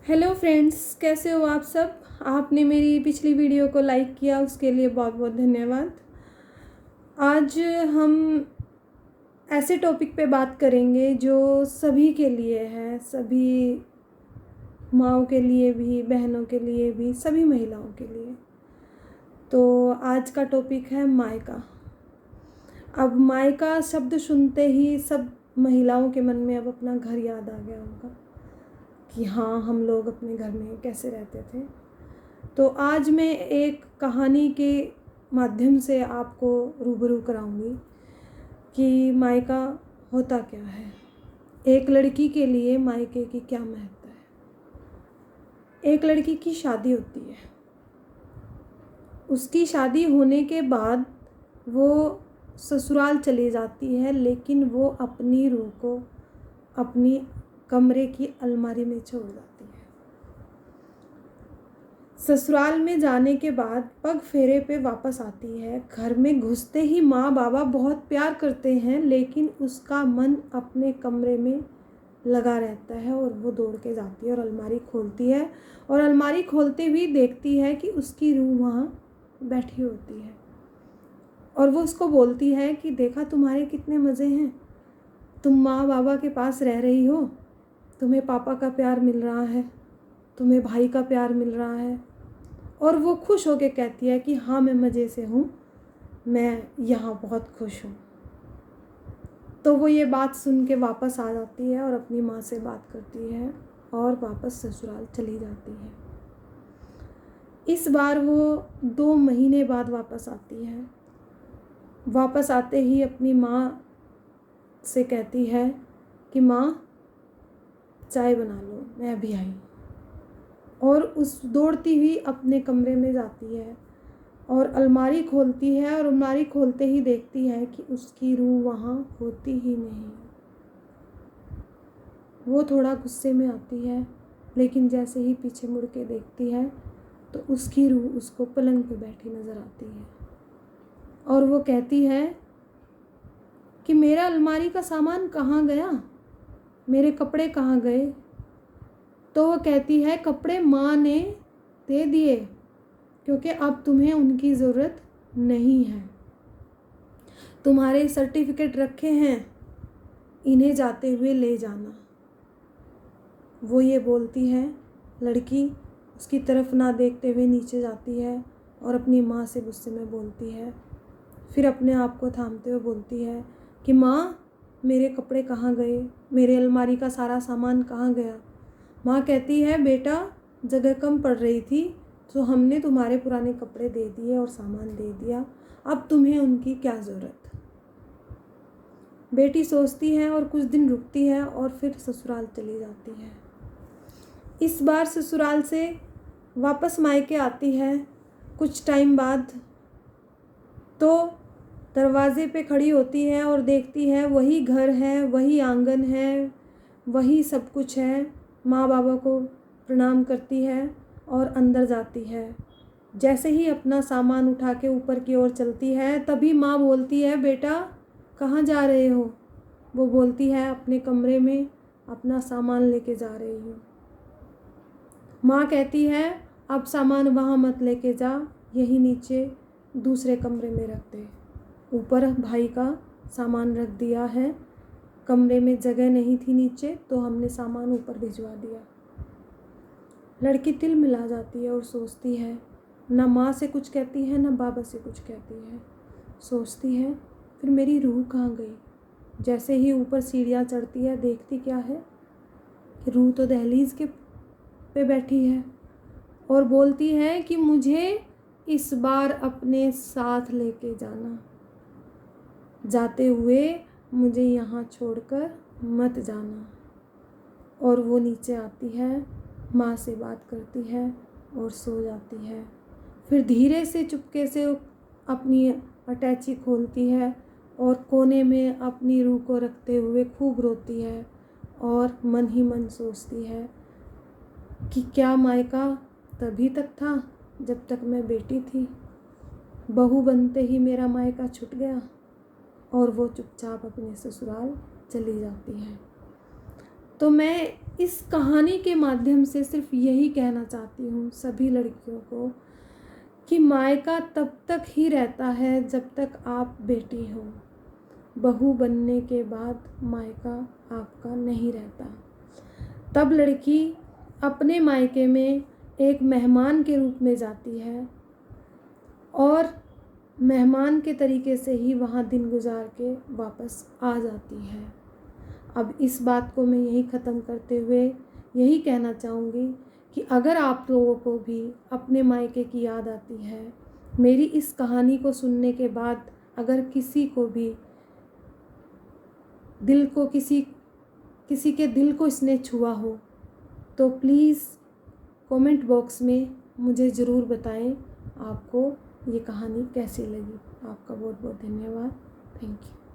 Hello friends, कैसे हो आप सब। आपने मेरी पिछली वीडियो को लाइक किया, उसके लिए बहुत बहुत धन्यवाद। आज हम ऐसे टॉपिक पे बात करेंगे जो सभी के लिए है, सभी माँओं के लिए भी, बहनों के लिए भी, सभी महिलाओं के लिए। तो आज का टॉपिक है मायका। अब मायका शब्द सुनते ही सब महिलाओं के मन में अब अपना घर याद आ गया होगा कि हाँ, हम लोग अपने घर में कैसे रहते थे। तो आज मैं एक कहानी के माध्यम से आपको रूबरू कराऊंगी कि मायका होता क्या है, एक लड़की के लिए मायके की क्या महत्व है। एक लड़की की शादी होती है, उसकी शादी होने के बाद वो ससुराल चली जाती है, लेकिन वो अपनी रूह को अपनी कमरे की अलमारी में छोड़ जाती है। ससुराल में जाने के बाद पग फेरे पे वापस आती है। घर में घुसते ही माँ बाबा बहुत प्यार करते हैं, लेकिन उसका मन अपने कमरे में लगा रहता है और वो दौड़ के जाती है और अलमारी खोलती है, और अलमारी खोलते हुए देखती है कि उसकी रूह वहाँ बैठी होती है। और वो उसको बोलती है कि देखा, तुम्हारे कितने मज़े हैं, तुम माँ बाबा के पास रह रही हो, तुम्हें पापा का प्यार मिल रहा है, तुम्हें भाई का प्यार मिल रहा है। और वो खुश होकर कहती है कि हाँ, मैं मज़े से हूँ, मैं यहाँ बहुत खुश हूँ। तो वो ये बात सुन के वापस आ जाती है और अपनी माँ से बात करती है और वापस ससुराल चली जाती है। इस बार वो 2 महीने बाद वापस आती है। वापस आते ही अपनी माँ से कहती है कि माँ, चाय बना लो, मैं अभी आई। और उस दौड़ती हुई अपने कमरे में जाती है और अलमारी खोलती है, और अलमारी खोलते ही देखती है कि उसकी रूह वहाँ होती ही नहीं। वो थोड़ा गुस्से में आती है, लेकिन जैसे ही पीछे मुड़ के देखती है तो उसकी रूह उसको पलंग पे बैठी नज़र आती है। और वो कहती है कि मेरा अलमारी का सामान कहाँ गया, मेरे कपड़े कहाँ गए। तो वो कहती है, कपड़े माँ ने दे दिए, क्योंकि अब तुम्हें उनकी ज़रूरत नहीं है। तुम्हारे सर्टिफिकेट रखे हैं, इन्हें जाते हुए ले जाना। वो ये बोलती है। लड़की उसकी तरफ ना देखते हुए नीचे जाती है और अपनी माँ से गुस्से में बोलती है। फिर अपने आप को थामते हुए बोलती है कि माँ, मेरे कपड़े कहाँ गए, मेरे अलमारी का सारा सामान कहाँ गया। माँ कहती है, बेटा, जगह कम पड़ रही थी तो हमने तुम्हारे पुराने कपड़े दे दिए और सामान दे दिया, अब तुम्हें उनकी क्या ज़रूरत। बेटी सोचती है और कुछ दिन रुकती है और फिर ससुराल चली जाती है। इस बार ससुराल से वापस मायके आती है कुछ टाइम बाद, तो दरवाजे पे खड़ी होती है और देखती है वही घर है, वही आंगन है, वही सब कुछ है। माँ बाबा को प्रणाम करती है और अंदर जाती है। जैसे ही अपना सामान उठा के ऊपर की ओर चलती है, तभी माँ बोलती है, बेटा, कहाँ जा रहे हो। वो बोलती है, अपने कमरे में अपना सामान लेके जा रही हूँ। माँ कहती है, अब सामान वहाँ मत लेके जा, यही नीचे दूसरे कमरे में रख दे। ऊपर भाई का सामान रख दिया है, कमरे में जगह नहीं थी नीचे, तो हमने सामान ऊपर भिजवा दिया। लड़की तिल मिला जाती है और सोचती है, ना माँ से कुछ कहती है, ना बाबा से कुछ कहती है। सोचती है, फिर मेरी रूह कहाँ गई। जैसे ही ऊपर सीढ़ियाँ चढ़ती है, देखती क्या है कि रूह तो दहलीज के पे बैठी है और बोलती है कि मुझे इस बार अपने साथ लेके जाना, जाते हुए मुझे यहाँ छोड़कर मत जाना। और वो नीचे आती है, माँ से बात करती है और सो जाती है। फिर धीरे से चुपके से अपनी अटैची खोलती है और कोने में अपनी रूह को रखते हुए खूब रोती है और मन ही मन सोचती है कि क्या मायका तभी तक था जब तक मैं बेटी थी, बहू बनते ही मेरा मायका छूट गया। और वो चुपचाप अपने ससुराल चली जाती है। तो मैं इस कहानी के माध्यम से सिर्फ यही कहना चाहती हूँ सभी लड़कियों को कि मायका तब तक ही रहता है जब तक आप बेटी हो। बहू बनने के बाद मायका आपका नहीं रहता। तब लड़की अपने मायके में एक मेहमान के रूप में जाती है और मेहमान के तरीके से ही वहाँ दिन गुजार के वापस आ जाती है। अब इस बात को मैं यही ख़त्म करते हुए यही कहना चाहूँगी कि अगर आप लोगों को भी अपने मायके की याद आती है, मेरी इस कहानी को सुनने के बाद अगर किसी को भी दिल को किसी के दिल को इसने छुआ हो तो प्लीज़ कमेंट बॉक्स में मुझे ज़रूर बताएं आपको ये कहानी कैसी लगी। आपका बहुत बहुत धन्यवाद। Thank you.